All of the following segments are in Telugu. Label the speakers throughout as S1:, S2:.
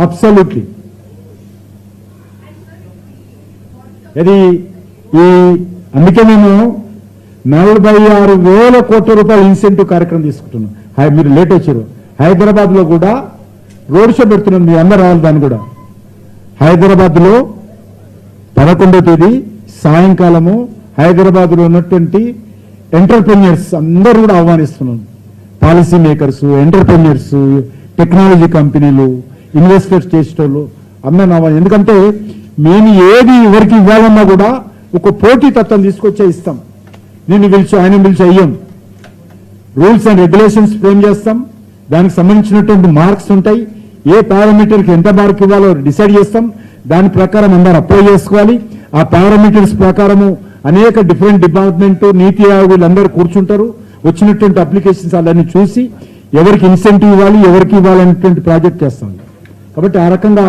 S1: అబ్సల్యూట్లీ. అది ఈ అందుకే మేము 46,000 కోట్ల రూపాయల ఇన్సెంటివ్ కార్యక్రమం తీసుకుంటున్నాం. మీరు లేట్ వచ్చారు. హైదరాబాద్లో కూడా రోడ్ షో పెడుతున్నాం, మీ అందరు రావాలి. దాన్ని కూడా హైదరాబాద్లో 11వ తేదీ సాయంకాలము హైదరాబాద్లో ఉన్నటువంటి ఎంటర్ప్రెన్యూర్స్ అందరూ కూడా ఆహ్వానిస్తున్నాం. పాలసీ మేకర్స్, ఎంటర్ప్రెన్యూర్స్, టెక్నాలజీ కంపెనీలు, ఇన్వెస్టర్స్ చేసేటోళ్ళు అందరూ. ఎందుకంటే మేము ఏది ఎవరికి ఇవ్వాలన్నా కూడా ఒక పోటీ తత్వం తీసుకొచ్చే ఇస్తాం. నేను పిలిచి ఆయన పిలిచి అయ్యాం. రూల్స్ అండ్ రెగ్యులేషన్స్ ఫ్రేమ్ చేస్తాం. దానికి సంబంధించినటువంటి మార్క్స్ ఉంటాయి. ఏ పారామీటర్కి ఎంత మార్క్ ఇవ్వాలో డిసైడ్ చేస్తాం. దాని ప్రకారం అందరూ అప్లై చేసుకోవాలి. ఆ పారామీటర్స్ ప్రకారము అనేక డిఫరెంట్ డిపార్ట్మెంట్, నీతి ఆయోగ్ వీళ్ళందరూ కూర్చుంటారు. వచ్చినటువంటి అప్లికేషన్స్ అలాన్ని చూసి ఎవరికి ఇన్సెంటివ్ ఇవ్వాలి, ఎవరికి ఇవ్వాలనేటువంటి ప్రాజెక్ట్ చేస్తాం. కాబట్టి ఆ రకంగా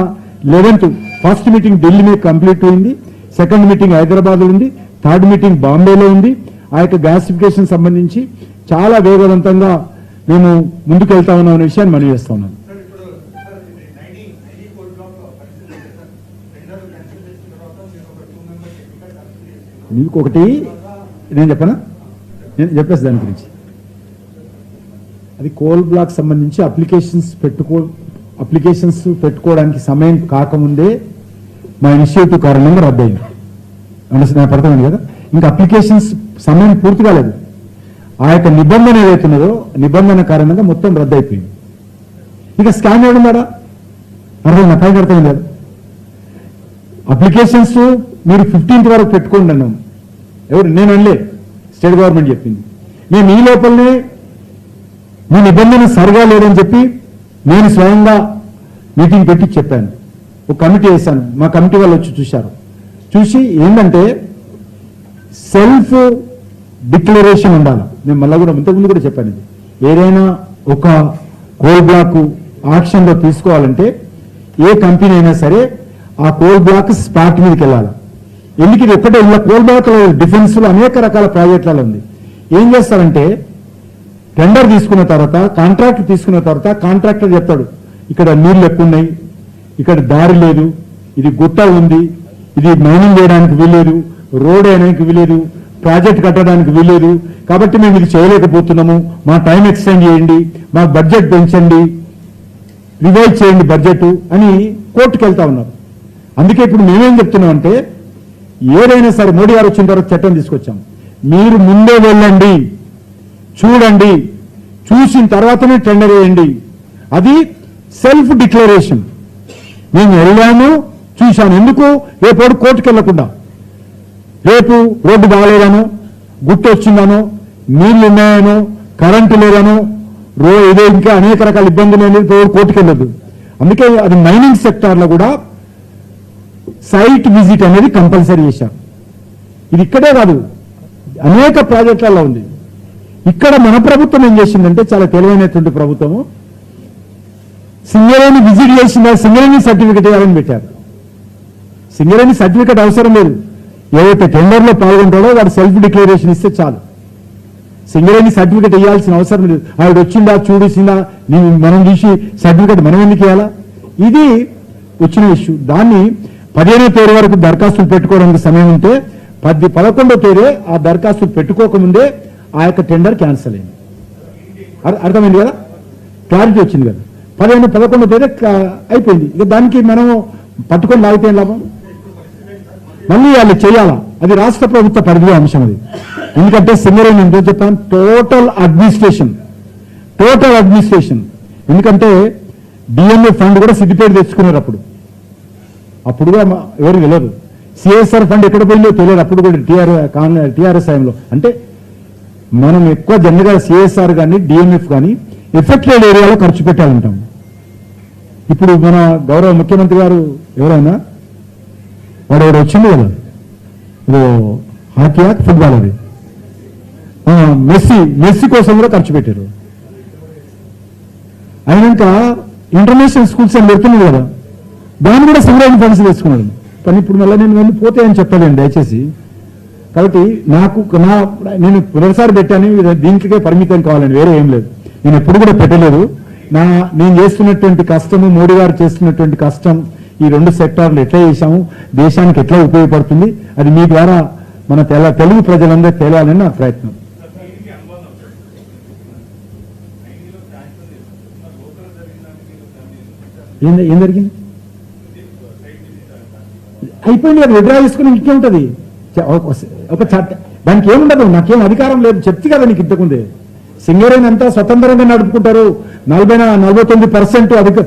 S1: 11th ఫస్ట్ మీటింగ్ ఢిల్లీ మీద కంప్లీట్ అయింది. సెకండ్ మీటింగ్ హైదరాబాద్లో ఉంది. థర్డ్ మీటింగ్ బాంబేలో ఉంది. ఆ యొక్క గ్యాసిఫికేషన్ సంబంధించి చాలా వేగవంతంగా మేము ముందుకు వెళ్తా ఉన్నాం అనే విషయాన్ని మనం చేస్తా ఉన్నాం. మీకు ఒకటి నేను చెప్పనా, నేను చెప్పేసి దాని గురించి. అది కోల్ బ్లాక్ సంబంధించి అప్లికేషన్స్ పెట్టుకోవడానికి సమయం కాకముందే మా ఇనిషియేటివ్ కారణంగా రద్దయింది. నాకు అర్థమైంది కదా. ఇంకా అప్లికేషన్స్ సమయం పూర్తి కాలేదు. ఆ యొక్క నిబంధన ఏదైతున్నదో నిబంధన కారణంగా మొత్తం రద్దయిపోయింది. ఇక స్కామ్ ఏడున్నాడా అర్థమైంది, పైన అర్థమైంది కదా. అప్లికేషన్స్ మీరు 15th వరకు పెట్టుకోండి అన్నాం. ఎవరు, నేను అనలే, స్టేట్ గవర్నమెంట్ చెప్పింది. మేము ఈ లోపలనే మీ నిబంధన సరిగా లేదని చెప్పి నేను స్వయంగా మీటింగ్ పెట్టి చెప్పాను. ఒక కమిటీ వేశాను. మా కమిటీ వాళ్ళు వచ్చి చూశారు. చూసి ఏంటంటే సెల్ఫ్ డిక్లరేషన్ ఉండాలి. నేను మళ్ళీ కూడా ఇంతకుముందు కూడా చెప్పాను. ఇది ఏదైనా ఒక కోల్ బ్లాక్ ఆక్షన్లో తీసుకోవాలంటే ఏ కంపెనీ అయినా సరే ఆ కోల్ బ్లాక్ స్పాట్ మీదకి వెళ్ళాలి. ఎందుకు ఇది ఒక్కటే ఇలా కోల్ బ్లాక్ డిఫెన్స్లో అనేక రకాల ప్రాజెక్టులలో ఉంది. ఏం చేస్తారంటే టెండర్ తీసుకున్న తర్వాత, కాంట్రాక్ట్ తీసుకున్న తర్వాత కాంట్రాక్టర్ చెప్తాడు ఇక్కడ నీళ్లు ఎక్కువ ఉన్నాయి, ఇక్కడ దారి లేదు, ఇది గుట్ట ఉంది, ఇది మైనింగ్ చేయడానికి వీల్లేదు, రోడ్ వేయడానికి వీల్లేదు, ప్రాజెక్ట్ కట్టడానికి వీల్లేదు, కాబట్టి మేము ఇది చేయలేకపోతున్నాము, మా టైం ఎక్స్టెండ్ చేయండి, మా బడ్జెట్ పెంచండి, రివైజ్ చేయండి బడ్జెట్ అని కోర్టుకు వెళ్తా ఉన్నారు. అందుకే ఇప్పుడు మేమేం చెప్తున్నాం అంటే ఏదైనా సరే మోడీ గారు వచ్చిన తర్వాత చట్టం తీసుకొచ్చాం. మీరు ముందే వెళ్ళండి, చూడండి, చూసిన తర్వాతనే టెండర్ వేయండి. అది సెల్ఫ్ డిక్లరేషన్. నేను వెళ్ళాను, చూశాను. ఎందుకు రేపు కోర్టుకు వెళ్లకుండా, రేపు రోడ్డు బాగాలేదనో, గుట్టు వచ్చిందనో, నీళ్లు ఉన్నాయనో, కరెంటు లేదనో, ఇదే ఇంకా అనేక రకాల ఇబ్బందులు అనేది కోర్టుకు వెళ్ళదు. అందుకే అది మైనింగ్ సెక్టార్లో కూడా సైట్ విజిట్ అనేది కంపల్సరీ చేశారు. ఇది ఇక్కడే కాదు, అనేక ప్రాజెక్టులలో ఉంది. ఇక్కడ మన ప్రభుత్వం ఏం చేసిందంటే చాలా తెలివైనటువంటి ప్రభుత్వము, సింగరేణి విజిట్ చేసిందా సింగరేణి సర్టిఫికెట్ ఇవ్వాలని పెట్టారు. సింగరేణి సర్టిఫికెట్ అవసరం లేదు. ఏదైతే టెండర్లో పాల్గొంటాడో వాడు సెల్ఫ్ డిక్లరేషన్ ఇస్తే చాలు. సింగరేణి సర్టిఫికెట్ ఇవ్వాల్సిన అవసరం లేదు. ఆవిడ వచ్చిందా చూసిందా మనం చూసి సర్టిఫికెట్ మనం ఎందుకు ఇవ్వాలా? ఇది వచ్చిన ఇష్యూ. దాన్ని 15వ తేదీ వరకు దరఖాస్తులు పెట్టుకోవడానికి సమయం ఉంటే 11వ తేదీ ఆ దరఖాస్తులు పెట్టుకోకముందే ఆ యొక్క టెండర్ క్యాన్సిల్ అయింది. అర్థమైంది కదా, క్లారిటీ వచ్చింది కదా. 11వ తేదీ అయిపోయింది. ఇక దానికి మనం పట్టుకొని లాగితే లాభం, మళ్ళీ వాళ్ళు చేయాలా. అది రాష్ట్ర ప్రభుత్వ పరిధిలో అంశం. అది ఎందుకంటే సింగరేణి ఎంతో చెప్పాను, టోటల్ అడ్మినిస్ట్రేషన్. ఎందుకంటే డిఎంఏ ఫండ్ కూడా సిద్దిపేట తెచ్చుకున్నారు. అప్పుడు కూడా ఎవరికి తెలియదు. సిఎస్ఆర్ ఫండ్ ఎక్కడ పోయిందో తెలియదు. అప్పుడు కూడా టీఆర్ఎస్ టైంలో. అంటే మనం ఎక్కువ జనరల్గా సిఎస్ఆర్ కానీ డిఎంఎఫ్ కానీ ఎఫెక్టెడ్ ఏరియాలో ఖర్చు పెట్టాలంటాం. ఇప్పుడు మన గౌరవ ముఖ్యమంత్రి గారు ఎవరైనా వాడు ఎవరు వచ్చింది కదా, ఇదో హాకీ ఫుట్బాల్, అది మెస్సీ కోసం కూడా ఖర్చు పెట్టారు. అయినాక ఇంటర్నేషనల్ స్కూల్స్ అని పెడుతున్నాడు కదా, దాన్ని కూడా సింగరేణి ఫండ్స్ తెచ్చుకున్నాడు. కానీ ఇప్పుడు మళ్ళీ నేను వెళ్ళి పోతే అని చెప్పలేను దయచేసి. కాబట్టి నేను పునరుసారి పెట్టాను, దీనికే పరిమితం కావాలండి, వేరే ఏం లేదు. నేను ఎప్పుడు కూడా పెట్టలేదు. నేను చేస్తున్నటువంటి కష్టము, మోడీ గారు చేస్తున్నటువంటి కష్టం, ఈ రెండు సెక్టార్లు ఎట్లా చేశాము, దేశానికి ఎట్లా ఉపయోగపడుతుంది, అది మీ ద్వారా మన తెలుగు ప్రజలందరూ తేలాలని నా ప్రయత్నం. ఏం జరిగింది? అయిపోయింది, అది విడ్రా చేసుకుని ఇంకేముంటది? ఒక చట్ట దానికి ఏముండదు, నాకేం అధికారం లేదు చెప్తే కదా నీకు ఇంతకుందే. సింగరేణి అంతా స్వతంత్రంగా నడుపుకుంటారు. 49% అధిక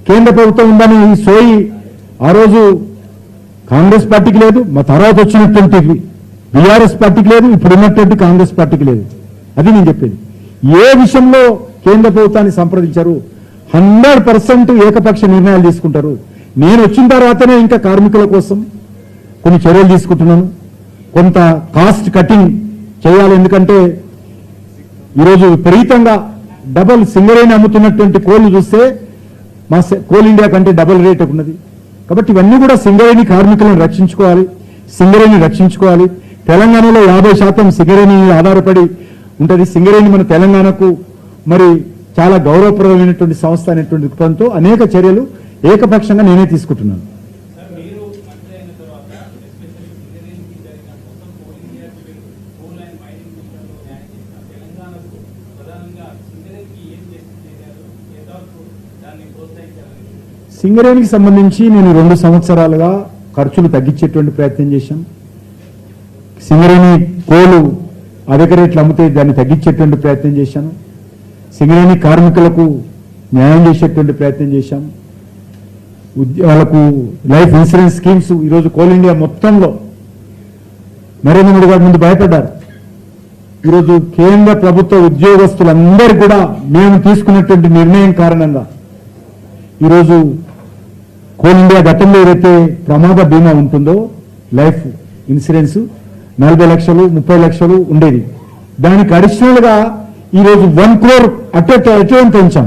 S1: కేంద్ర ప్రభుత్వం ఉందని ఈ సోయి ఆ రోజు కాంగ్రెస్ పార్టీకి లేదు, మా తర్వాత వచ్చినటువంటి బీఆర్ఎస్ పార్టీకి లేదు, ఇప్పుడు ఉన్నటువంటి కాంగ్రెస్ పార్టీకి లేదు. అది నేను చెప్పేది. ఏ విషయంలో కేంద్ర ప్రభుత్వాన్ని సంప్రదించారు? 100% ఏకపక్ష నిర్ణయాలు తీసుకుంటారు. నేను వచ్చిన తర్వాతనే ఇంకా కార్మికుల కోసం కొన్ని చర్యలు తీసుకుంటున్నాను. కొంత కాస్ట్ కటింగ్ చేయాలి. ఎందుకంటే ఈరోజు విపరీతంగా డబల్ సింగరేణి అమ్ముతున్నటువంటి కోళ్ళు చూస్తే మా కోల్ ఇండియా కంటే డబల్ రేట్ ఉన్నది. కాబట్టి ఇవన్నీ కూడా సింగరేణి కార్మికులను రక్షించుకోవాలి, సింగరేణిని రక్షించుకోవాలి. తెలంగాణలో 50% సింగరేణి ఆధారపడి ఉంటుంది. సింగరేణి మన తెలంగాణకు మరి చాలా గౌరవప్రదమైనటువంటి సంస్థ అనేటువంటి దృక్పథంతో అనేక చర్యలు ఏకపక్షంగా నేనే తీసుకుంటున్నాను. సింగరేణికి సంబంధించి నేను 2 సంవత్సరాలుగా ఖర్చులు తగ్గించేటువంటి ప్రయత్నం చేశాం. సింగరేణి కోలు అధిక రేట్లు అమ్మితే దాన్ని తగ్గించేటువంటి ప్రయత్నం చేశాను. సింగరేణి కార్మికులకు న్యాయం చేసేటువంటి ప్రయత్నం చేశాం. వాళ్ళకు లైఫ్ ఇన్సూరెన్స్ స్కీమ్స్ ఈరోజు కోల్ ఇండియా మొత్తంలో నరేంద్ర మోడీ గారి ముందు భయపడ్డారు. ఈరోజు కేంద్ర ప్రభుత్వ ఉద్యోగస్తులందరూ కూడా మేము తీసుకున్నటువంటి నిర్ణయం కారణంగా ఈరోజు కోల్ ఇండియా గతంలో ఏదైతే ప్రమాద బీమా ఉంటుందో లైఫ్ ఇన్సూరెన్స్ 40 లక్షలు 30 లక్షలు ఉండేది, దానికి అడిషనల్ గా ఈరోజు 1 crore అటెంట్ పెంచాం.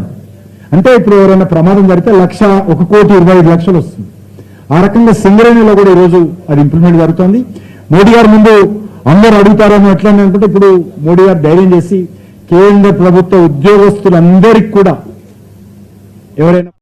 S1: అంటే ఇప్పుడు ఎవరైనా ప్రమాదం జరిగితే 1,25,00,000 వస్తుంది. ఆ రకంగా సింగరేణిలో కూడా ఈరోజు అది ఇంప్లిమెంట్ జరుగుతుంది. మోడీ గారు ముందు అందరూ అడుగుతారని ఎట్లా అనుకుంటే ఇప్పుడు మోడీ గారు ధైర్యం చేసి కేంద్ర ప్రభుత్వ ఉద్యోగస్తులందరికీ కూడా ఎవరైనా